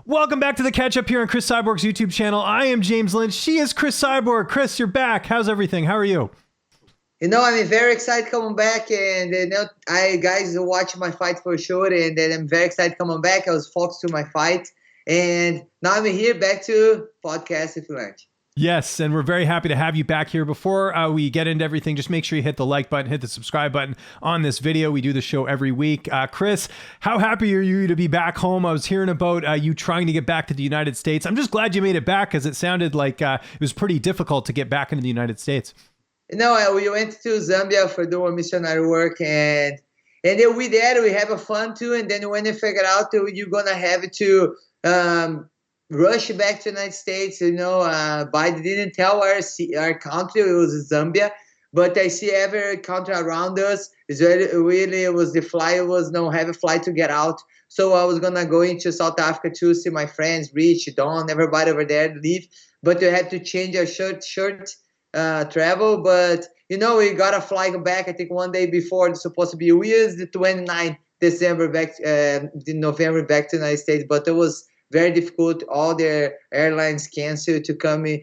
Welcome back to the catch up here on Cris Cyborg's YouTube channel. I am James Lynch. She is Cris Cyborg. Cris, you're back. How's everything? How are you? I'm very excited coming back, and I guys watch my fight for sure, and then I'm very excited coming back. I was focused to my fight, and now I'm here back to podcast if you want. Yes, and we're very happy to have you back here. Before we get into everything, just make sure you hit the like button, hit the subscribe button on this video. We do the show every week. Cris, how happy are you to be back home? I was hearing about you trying to get back to the United States. I'm just glad you made it back because it sounded like it was pretty difficult to get back into the United States. We went to Zambia for doing missionary work, and then we have a fun too. And then when you figure out that you're gonna have to rush back to the United States, Biden didn't tell our country it was Zambia, but I see every country around us is really it was the flight was no have a flight to get out. So I was gonna go into South Africa to see my friends, Rich, Don, everybody over there leave, but you had to change our short travel. But we got a flight back. I think one day before it's supposed to be. We used the 29th December back, in November back to the United States, but it was very difficult. All their airlines canceled to coming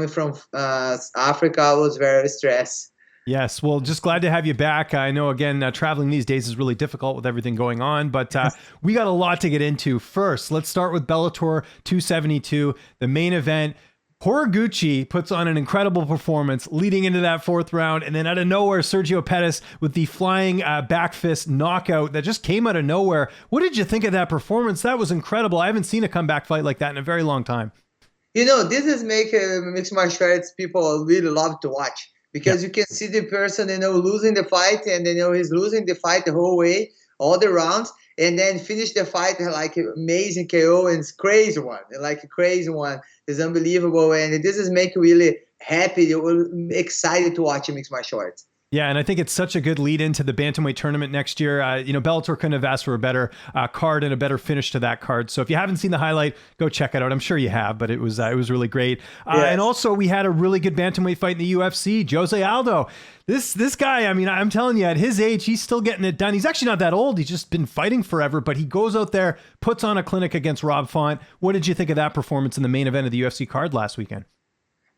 from Africa. I was very stressed. Yes, well, just glad to have you back. I know, again, traveling these days is really difficult with everything going on, but we got a lot to get into. First, let's start with Bellator 272, the main event. Horiguchi puts on an incredible performance leading into that fourth round, and then out of nowhere, Sergio Pettis with the flying back fist knockout that just came out of nowhere. What did you think of that performance? That was incredible. I haven't seen a comeback fight like that in a very long time. This is mixed martial arts people really love to watch because you can see the person, losing the fight, and he's losing the fight the whole way, all the rounds, and then finish the fight like amazing KO, and it's crazy one, like a crazy one. It's unbelievable, and this is making really happy, excited to watch mixed martial arts. Yeah, and I think it's such a good lead into the bantamweight tournament next year. Bellator couldn't have asked for a better card and a better finish to that card. So if you haven't seen the highlight, go check it out. I'm sure you have, but it was really great. Yes. And also we had a really good bantamweight fight in the UFC. Jose Aldo. This guy, I'm telling you, at his age, he's still getting it done. He's actually not that old. He's just been fighting forever, but he goes out there, puts on a clinic against Rob Font. What did you think of that performance in the main event of the UFC card last weekend?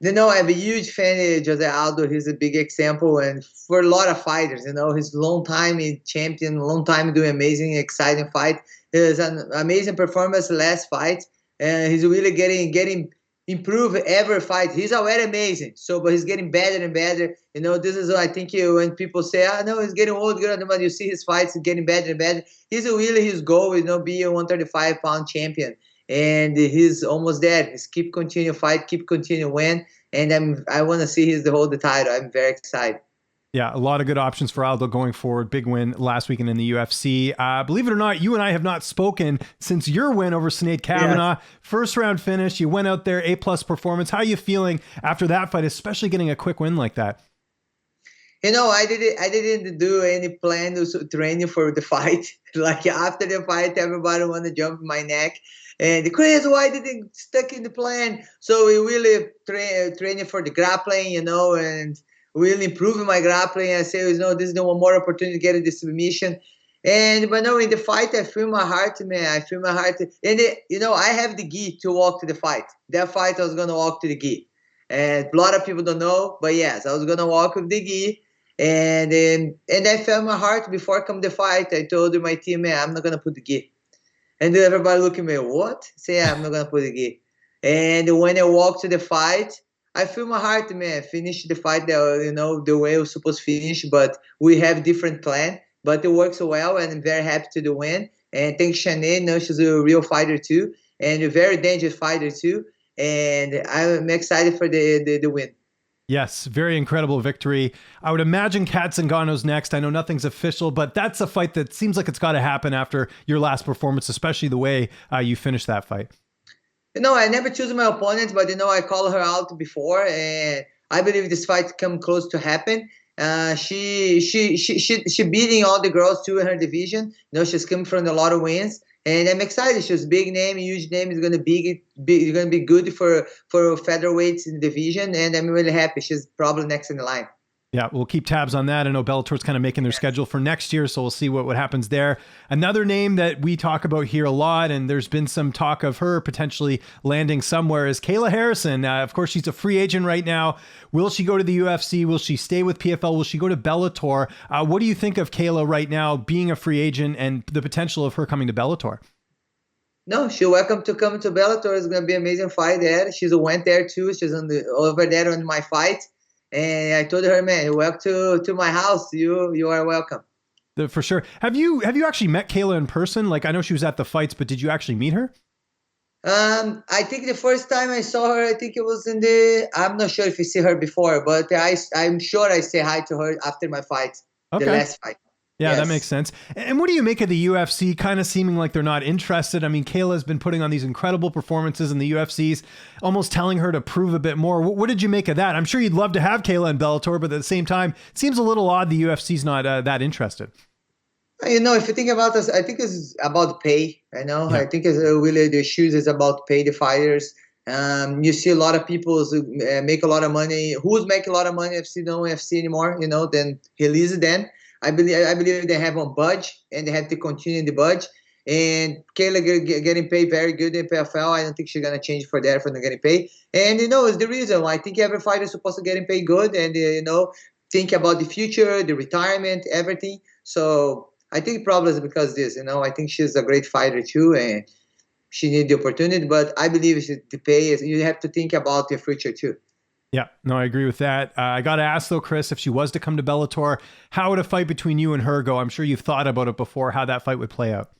I'm a huge fan of Jose Aldo. He's a big example, and for a lot of fighters, he's long time in champion, long time doing amazing, exciting fight. It was an amazing performance last fight, and he's really getting improved every fight. He's already amazing, but he's getting better and better. This is I think when people say, no, he's getting old, but you see his fights getting better and better. He's really his goal is be a 135-pound champion. And he's almost there. He's keep continue fight, keep continue win, and I want to see the hold the title. I'm very excited. Yeah, a lot of good options for Aldo going forward. Big win last weekend in the UFC. Believe it or not, you and I have not spoken since your win over Sinead Kavanagh. Yes. First round finish. You went out there, A+ performance. How are you feeling after that fight, especially getting a quick win like that? I didn't do any plan to training for the fight. Like after the fight, everybody want to jump my neck. And Cris, why didn't stuck in the plan? So we really training for the grappling, and really improving my grappling. I say, this is no one more opportunity to get the submission. But no, in the fight, I feel my heart, man. I feel my heart. And I have the gi to walk to the fight. That fight, I was gonna walk to the gi. And a lot of people don't know, but yes, I was gonna walk with the gi. And I felt my heart before I come to the fight. I told my team, man, I'm not gonna put the gi. And then everybody look at me, what? Say, I'm not going to put the gi. And when I walk to the fight, I feel my heart, man. Finish the fight, the way I was supposed to finish. But we have different plan. But it works well, and I'm very happy to the win. And thanks, Sinead. She's a real fighter, too. And a very dangerous fighter, too. And I'm excited for the win. Yes, very incredible victory. I would imagine Cat Zingano's next. I know nothing's official, but that's a fight that seems like it's got to happen after your last performance, especially the way you finished that fight. I never choose my opponent, but I call her out before, and I believe this fight come close to happen. She beating all the girls too in her division. She's coming from a lot of wins. And I'm excited. She's a big name, huge name. Is going to be good for featherweights in the division, and I'm really happy. She's probably next in the line. Yeah, we'll keep tabs on that. I know Bellator's kind of making their schedule for next year, so we'll see what happens there. Another name that we talk about here a lot, and there's been some talk of her potentially landing somewhere, is Kayla Harrison. Of course, she's a free agent right now. Will she go to the UFC? Will she stay with PFL? Will she go to Bellator? What do you think of Kayla right now being a free agent and the potential of her coming to Bellator? No, she's welcome to come to Bellator. It's going to be an amazing fight there. She's went there too. She's over there on my fight. And I told her, man, welcome to my house. You are welcome. For sure. Have you actually met Kayla in person? Like, I know she was at the fights, but did you actually meet her? I think the first time I saw her, I think it was I'm not sure if I see her before, but I'm sure I say hi to her after my fight, the last fight. Yeah, yes. That makes sense. And what do you make of the UFC kind of seeming like they're not interested? I mean, Kayla's been putting on these incredible performances in the UFCs, almost telling her to prove a bit more. What did you make of that? I'm sure you'd love to have Kayla in Bellator, but at the same time, it seems a little odd the UFC's not that interested. You know, if you think about this, I think it's about pay. I think it's really the shoes is about pay the fighters. You see a lot of people make a lot of money. Who's making a lot of money? UFC, no UFC anymore. Then release it then. I believe they have on budge and they have to continue the budge. And Kayla getting paid very good in PFL. I don't think she's gonna change for that for not getting paid. And it's the reason why I think every fighter is supposed to get paid good and think about the future, the retirement, everything. So I think probably is because this. I think she's a great fighter too, and she needs the opportunity. But I believe the pay is you have to think about the future too. Yeah, no, I agree with that. I got to ask though, Cris, if she was to come to Bellator, how would a fight between you and her go? I'm sure you've thought about it before, how that fight would play out.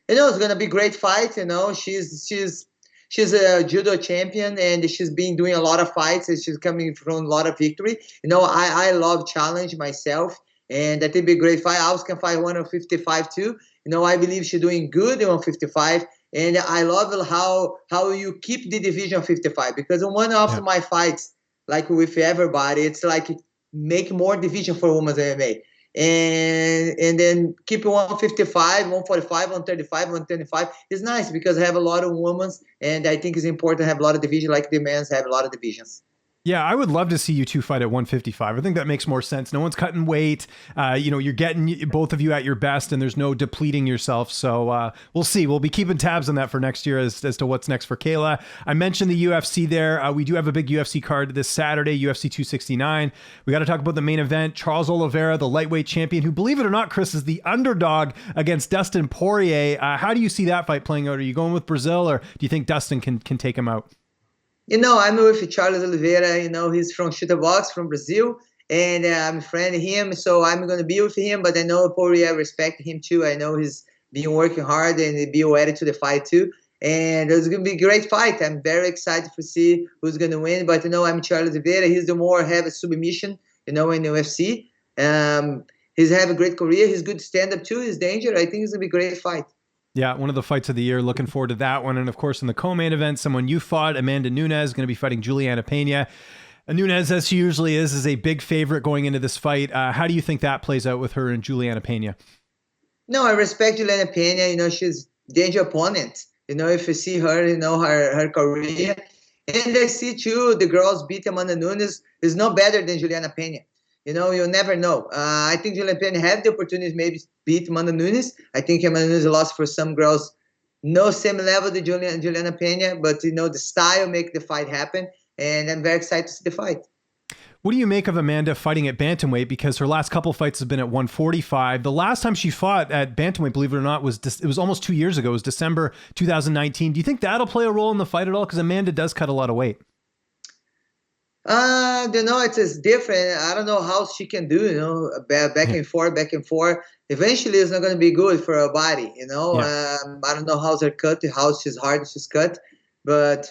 It's going to be a great fight. She's a judo champion and she's been doing a lot of fights and she's coming from a lot of victory. I love challenge myself and that would be a great fight. I also can fight 155 too. I believe she's doing good in 155. And I love how you keep the division 55 because in one of my fights, like with everybody, it's like make more division for women's MMA. And then keep it 155, 145, 135, 125. It's nice because I have a lot of women, and I think it's important to have a lot of division like the men's have a lot of divisions. Yeah, I would love to see you two fight at 155. I think that makes more sense. No one's cutting weight. You're getting both of you at your best, and there's no depleting yourself. So we'll see. We'll be keeping tabs on that for next year as to what's next for Kayla. I mentioned the UFC there. We do have a big UFC card this Saturday, UFC 269. We got to talk about the main event. Charles Oliveira, the lightweight champion, who, believe it or not, Cris, is the underdog against Dustin Poirier. How do you see that fight playing out? Are you going with Brazil, or do you think Dustin can take him out? I'm with Charles Oliveira. He's from Chute Box from Brazil, and I'm a friend of him, so I'm going to be with him. But I know Poirier, I respect him too. I know he's been working hard and be ready to the fight too. And it's going to be a great fight. I'm very excited to see who's going to win. But I'm Charles Oliveira. He's the more heavy submission, in the UFC. He's have a great career. He's good stand-up too. He's dangerous. I think it's going to be a great fight. Yeah, one of the fights of the year. Looking forward to that one. And of course, in the co-main event, someone you fought, Amanda Nunes, going to be fighting Julianna Pena. Nunes, as she usually is a big favorite going into this fight. How do you think that plays out with her and Julianna Pena? No, I respect Julianna Pena. She's a danger opponent. If you see her, her career. And I see too, the girls beat Amanda Nunes is no better than Julianna Pena. You'll never know. I think Julianna Pena have the opportunity to maybe beat Amanda Nunes. I think Amanda Nunes lost for some girls, no same level to Julianna Pena, but the style make the fight happen, and I'm very excited to see the fight. What do you make of Amanda fighting at bantamweight? Because her last couple fights have been at 145. The last time she fought at bantamweight, believe it or not, it was almost 2 years ago. It was December 2019. Do you think that'll play a role in the fight at all? Because Amanda does cut a lot of weight. It's different. I don't know how she can do, back and forth. Eventually, it's not going to be good for her body, I don't know how's her cut, how she's hard she's cut, but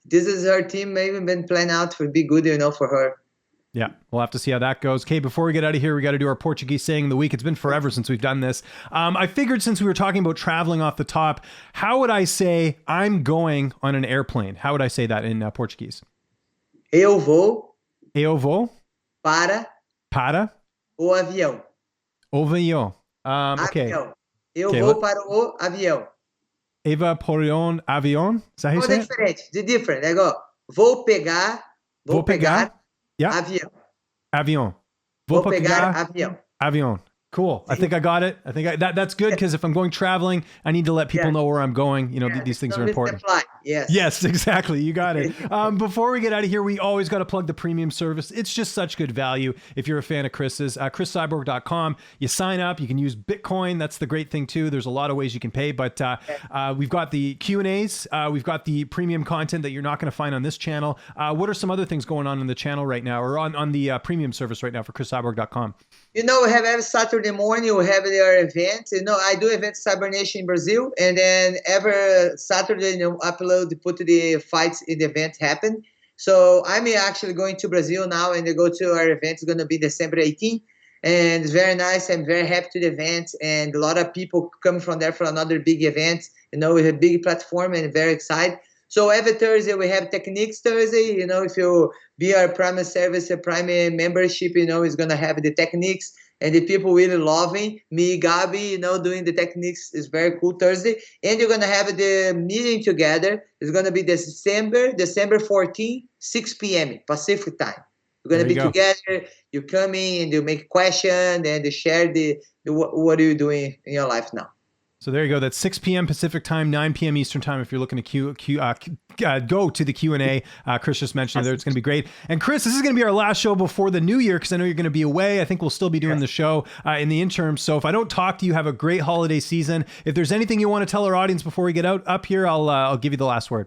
this is her team maybe been planned out to be good, for her. Yeah, we'll have to see how that goes. Okay, before we get out of here, we got to do our Portuguese saying of the week. It's been forever since we've done this. I figured since we were talking about traveling off the top, how would I say I'm going on an airplane? How would I say that in Portuguese? Eu vou para o avião. O avião. Okay. Avião. Eu vou para o avião. Eva por um avião? Is that how you say it? Diferente. Different. I go, vou pegar Yeah. avião. Avião. Vou Vou pegar pegar avião. avião. Cool. I think I got it. I think that's good because if I'm going traveling, I need to let people know where I'm going. You know, these things are important. Flight. Yes. Yes, exactly. You got it. Before we get out of here, we always got to plug the premium service. It's just such good value if you're a fan of Chris's. CrisCyborg.com. You sign up. You can use Bitcoin. That's the great thing, too. There's a lot of ways you can pay, but we've got the Q&As. We've got the premium content that you're not going to find on this channel. What are some other things going on in the channel right now or on the premium service right now for CrisCyborg.com? You know, we have every Saturday morning, we have their event. You know, I do event Cyber Nation in Brazil, and then every Saturday, you know, upload, put the fights in the event happen. So I'm actually going to Brazil now, and they go to our event. It's going to be December 18th, and it's very nice. I'm very happy to the event, and a lot of people come from there for another big event. You know, we have a big platform, and very excited. So every Thursday we have Techniques Thursday. You know, if you be our Prime service, a Prime membership, you know, is gonna have the techniques, and the people really loving me, Gabi, you know, doing the techniques is very cool Thursday. And you're gonna have the meeting together. It's gonna be December 14, 6 p.m. Pacific time. We're gonna be together. You come in and you make questions and you share the what are you doing in your life now. So there you go. That's 6 p.m. Pacific time, 9 p.m. Eastern time. If you're looking to go to the Q&A, Cris just mentioned there. It's going to be great. And Cris, this is going to be our last show before the new year because I know you're going to be away. I think we'll still be doing the show in the interim. So if I don't talk to you, have a great holiday season. If there's anything you want to tell our audience before we get up here, I'll give you the last word.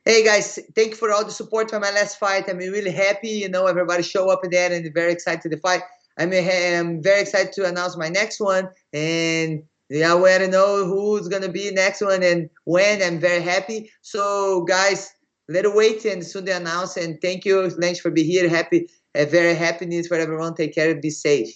Hey guys, thank you for all the support for my last fight. I'm really happy. You know, everybody show up there and very excited to fight. I'm very excited to announce my next one, and I want to know who's going to be next one and when. I'm very happy. So, guys, let's wait and soon they announce. And thank you, Lance, for being here. Very happy news for everyone. Take care and be safe.